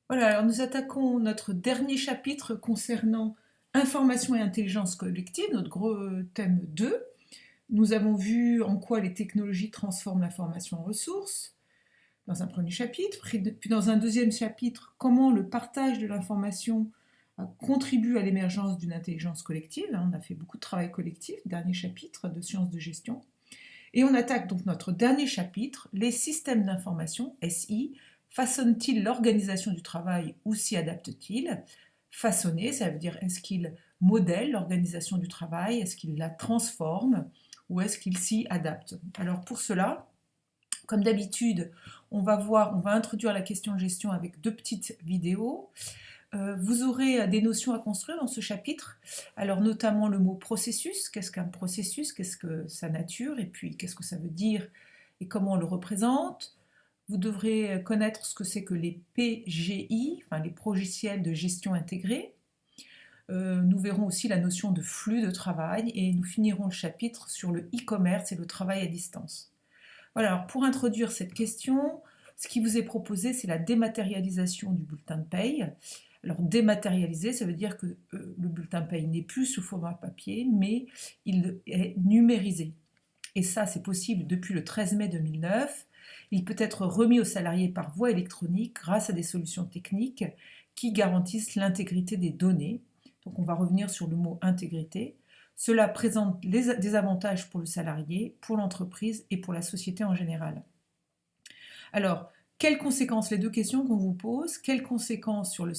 Voilà, alors nous attaquons notre dernier chapitre concernant information et intelligence collective, notre gros thème 2. Nous avons vu en quoi les technologies transforment l'information en ressources, dans un premier chapitre, puis dans un deuxième chapitre, comment le partage de l'information contribue à l'émergence d'une intelligence collective. On a fait beaucoup de travail collectif, dernier chapitre de sciences de gestion. Et on attaque donc notre dernier chapitre, les systèmes d'information, SI, façonnent-ils l'organisation du travail ou s'y adaptent-ils? Façonner, ça veut dire est-ce qu'ils modèlent l'organisation du travail, est-ce qu'ils la transforment ou est-ce qu'ils s'y adaptent? Alors pour cela, comme d'habitude, on va introduire la question de gestion avec deux petites vidéos. Vous aurez des notions à construire dans ce chapitre, alors notamment le mot processus, qu'est-ce qu'un processus, qu'est-ce que sa nature, et puis qu'est-ce que ça veut dire et comment on le représente. Vous devrez connaître ce que c'est que les PGI, enfin les logiciels de gestion intégrés. Nous verrons aussi la notion de flux de travail et nous finirons le chapitre sur le e-commerce et le travail à distance. Voilà, alors pour introduire cette question, ce qui vous est proposé, c'est la dématérialisation du bulletin de paye. Alors dématérialisé, ça veut dire que le bulletin de paye n'est plus sous format papier, mais il est numérisé. Et ça, c'est possible depuis le 13 mai 2009. Il peut être remis aux salariés par voie électronique grâce à des solutions techniques qui garantissent l'intégrité des données. Donc on va revenir sur le mot intégrité. Cela présente des avantages pour le salarié, pour l'entreprise et pour la société en général. Alors, quelles conséquences, les deux questions qu'on vous pose, quelles conséquences sur le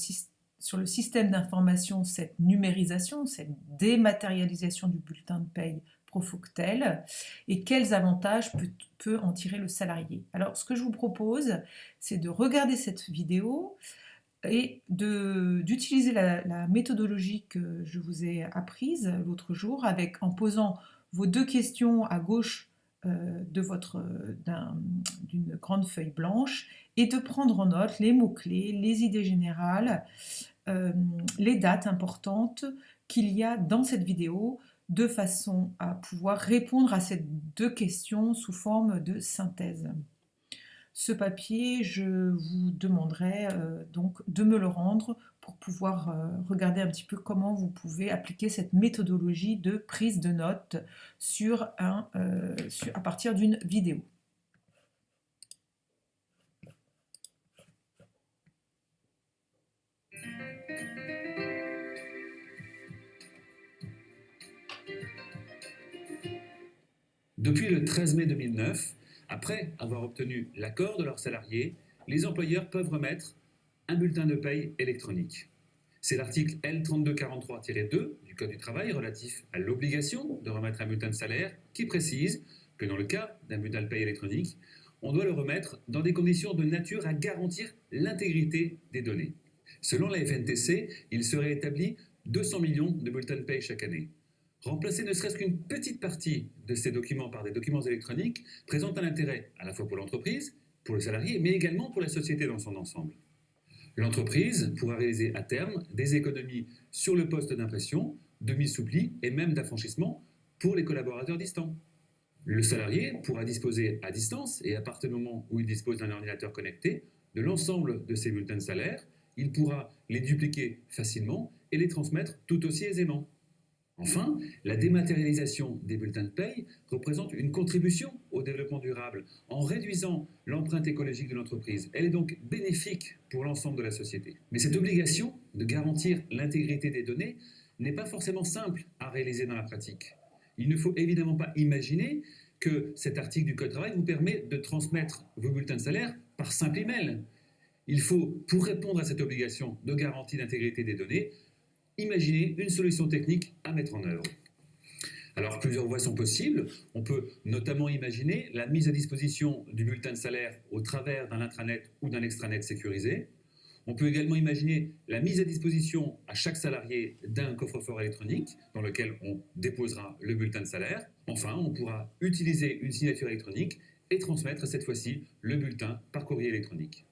système d'information, cette numérisation, cette dématérialisation du bulletin de paye provoque-t-elle et quels avantages peut en tirer le salarié? Alors, ce que je vous propose, c'est de regarder cette vidéo et d'utiliser la méthodologie que je vous ai apprise l'autre jour en posant vos deux questions à gauche d'une grande feuille blanche et de prendre en note les mots-clés, les idées générales, les dates importantes qu'il y a dans cette vidéo de façon à pouvoir répondre à ces deux questions sous forme de synthèse. Ce papier, je vous demanderai donc de me le rendre pour pouvoir regarder un petit peu comment vous pouvez appliquer cette méthodologie de prise de notes à partir d'une vidéo. Depuis le 13 mai 2009, après avoir obtenu l'accord de leurs salariés, les employeurs peuvent remettre un bulletin de paye électronique. C'est l'article L3243-2 du Code du travail relatif à l'obligation de remettre un bulletin de salaire qui précise que dans le cas d'un bulletin de paye électronique, on doit le remettre dans des conditions de nature à garantir l'intégrité des données. Selon la FNTC, il serait établi 200 millions de bulletins de paye chaque année. Remplacer ne serait-ce qu'une petite partie de ces documents par des documents électroniques présente un intérêt à la fois pour l'entreprise, pour le salarié, mais également pour la société dans son ensemble. L'entreprise pourra réaliser à terme des économies sur le poste d'impression, de mise sous pli et même d'affranchissement pour les collaborateurs distants. Le salarié pourra disposer à distance et à partir du moment où il dispose d'un ordinateur connecté de l'ensemble de ses bulletins de salaire. Il pourra les dupliquer facilement et les transmettre tout aussi aisément. Enfin, la dématérialisation des bulletins de paye représente une contribution au développement durable en réduisant l'empreinte écologique de l'entreprise. Elle est donc bénéfique pour l'ensemble de la société. Mais cette obligation de garantir l'intégrité des données n'est pas forcément simple à réaliser dans la pratique. Il ne faut évidemment pas imaginer que cet article du Code du travail vous permet de transmettre vos bulletins de salaire par simple email. Il faut, pour répondre à cette obligation de garantie d'intégrité des données, imaginer une solution technique à mettre en œuvre. Alors, plusieurs voies sont possibles. On peut notamment imaginer la mise à disposition du bulletin de salaire au travers d'un intranet ou d'un extranet sécurisé. On peut également imaginer la mise à disposition à chaque salarié d'un coffre-fort électronique dans lequel on déposera le bulletin de salaire. Enfin, on pourra utiliser une signature électronique et transmettre cette fois-ci le bulletin par courrier électronique.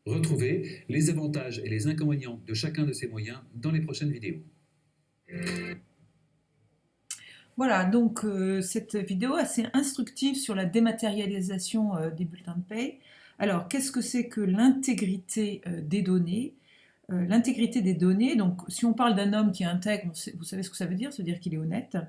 Retrouvez les avantages et les inconvénients de chacun de ces moyens dans les prochaines vidéos. Voilà, donc cette vidéo assez instructive sur la dématérialisation des bulletins de paie. Alors, qu'est-ce que c'est que l'intégrité des données? L'intégrité des données, donc si on parle d'un homme qui est intègre, vous savez ce que ça veut dire qu'il est honnête.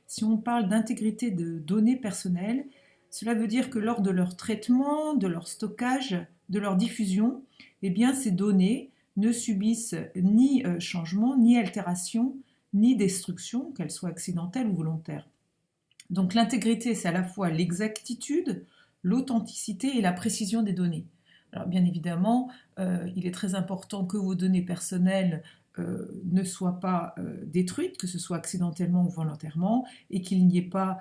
Si on parle d'intégrité de données personnelles, cela veut dire que lors de leur traitement, de leur stockage, de leur diffusion, eh bien ces données ne subissent ni changement, ni altération, ni destruction, qu'elle soit accidentelle ou volontaire. Donc l'intégrité, c'est à la fois l'exactitude, l'authenticité et la précision des données. Alors bien évidemment, il est très important que vos données personnelles ne soient pas détruites, que ce soit accidentellement ou volontairement, et qu'il n'y ait pas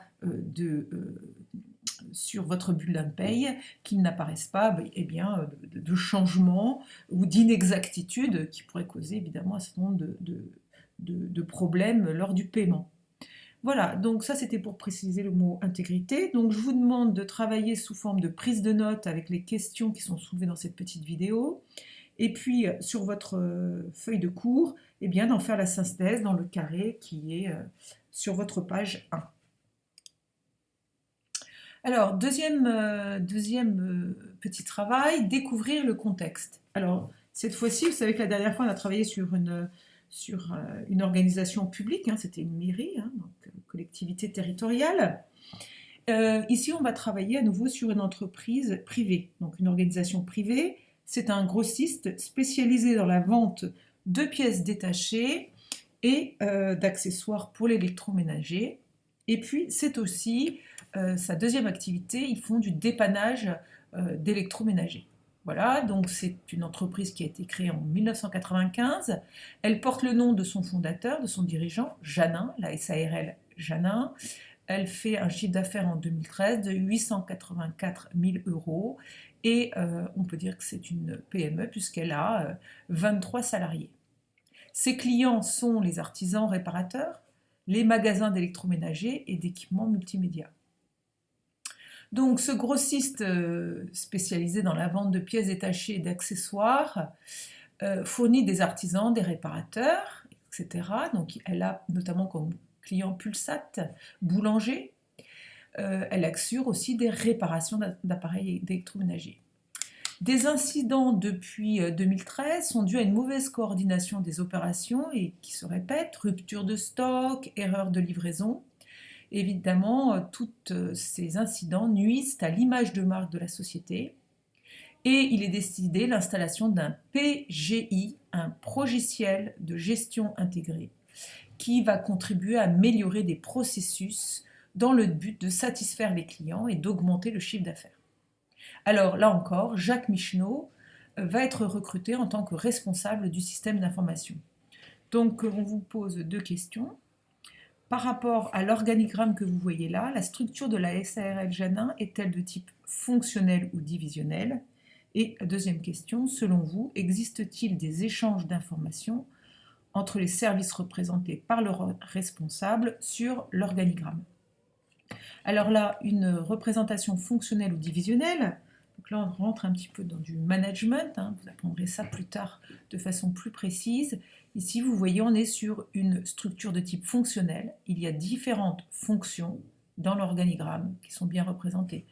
sur votre bulletin de paye qu'il n'apparaisse pas eh bien, de changement ou d'inexactitude qui pourrait causer évidemment un certain nombre de problèmes lors du paiement. Voilà, donc ça c'était pour préciser le mot intégrité. Donc je vous demande de travailler sous forme de prise de notes avec les questions qui sont soulevées dans cette petite vidéo. Et puis sur votre feuille de cours, eh bien d'en faire la synthèse dans le carré qui est sur votre page 1. Alors, deuxième petit travail, découvrir le contexte. Alors, cette fois-ci, vous savez que la dernière fois, on a travaillé sur une organisation publique, hein, c'était une mairie, hein, donc collectivité territoriale. Ici, on va travailler à nouveau sur une entreprise privée, donc une organisation privée. C'est un grossiste spécialisé dans la vente de pièces détachées et d'accessoires pour l'électroménager. Et puis, c'est aussi sa deuxième activité, ils font du dépannage d'électroménager. Voilà, donc c'est une entreprise qui a été créée en 1995. Elle porte le nom de son fondateur, de son dirigeant, Janin, la SARL Janin. Elle fait un chiffre d'affaires en 2013 de 884 000 € et on peut dire que c'est une PME puisqu'elle a 23 salariés. Ses clients sont les artisans réparateurs, les magasins d'électroménager et d'équipements multimédia. Donc ce grossiste spécialisé dans la vente de pièces détachées et d'accessoires fournit des artisans, des réparateurs, etc. Donc elle a notamment comme client Pulsat, Boulanger. Elle assure aussi des réparations d'appareils d'électroménager. Des incidents depuis 2013 sont dus à une mauvaise coordination des opérations et qui se répètent, rupture de stock, erreur de livraison. Évidemment, tous ces incidents nuisent à l'image de marque de la société et il est décidé l'installation d'un PGI, un progiciel de gestion intégré, qui va contribuer à améliorer des processus dans le but de satisfaire les clients et d'augmenter le chiffre d'affaires. Alors là encore, Jacques Micheneau va être recruté en tant que responsable du système d'information. Donc on vous pose deux questions. Par rapport à l'organigramme que vous voyez là, la structure de la SARL Janin est-elle de type fonctionnel ou divisionnel? Et deuxième question, selon vous, existe-t-il des échanges d'informations entre les services représentés par leur responsable sur l'organigramme? Alors là, une représentation fonctionnelle ou divisionnelle, donc là on rentre un petit peu dans du management, hein, vous apprendrez ça plus tard de façon plus précise. Ici, vous voyez, on est sur une structure de type fonctionnel. Il y a différentes fonctions dans l'organigramme qui sont bien représentées.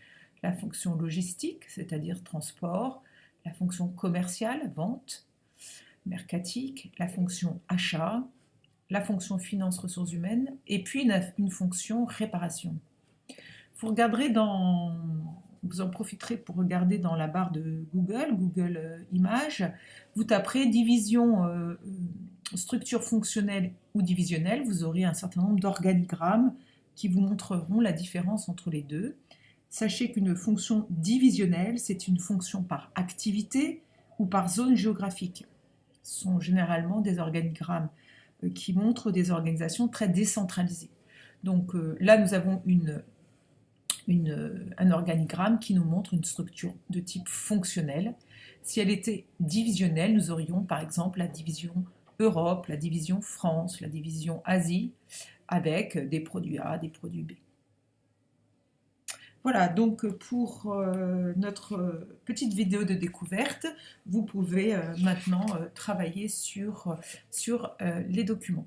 La fonction logistique, c'est-à-dire transport, la fonction commerciale, vente, mercatique, la fonction achat, la fonction finance ressources humaines, et puis une fonction réparation. Vous en profiterez pour regarder dans la barre de Google Images, vous taperez division structure fonctionnelle ou divisionnelle, vous aurez un certain nombre d'organigrammes qui vous montreront la différence entre les deux. Sachez qu'une fonction divisionnelle, c'est une fonction par activité ou par zone géographique. Ce sont généralement des organigrammes qui montrent des organisations très décentralisées. Donc là, nous avons un organigramme qui nous montre une structure de type fonctionnel. Si elle était divisionnelle, nous aurions par exemple la division Europe, la division France, la division Asie, avec des produits A, des produits B. Voilà, donc pour notre petite vidéo de découverte, vous pouvez maintenant travailler sur les documents.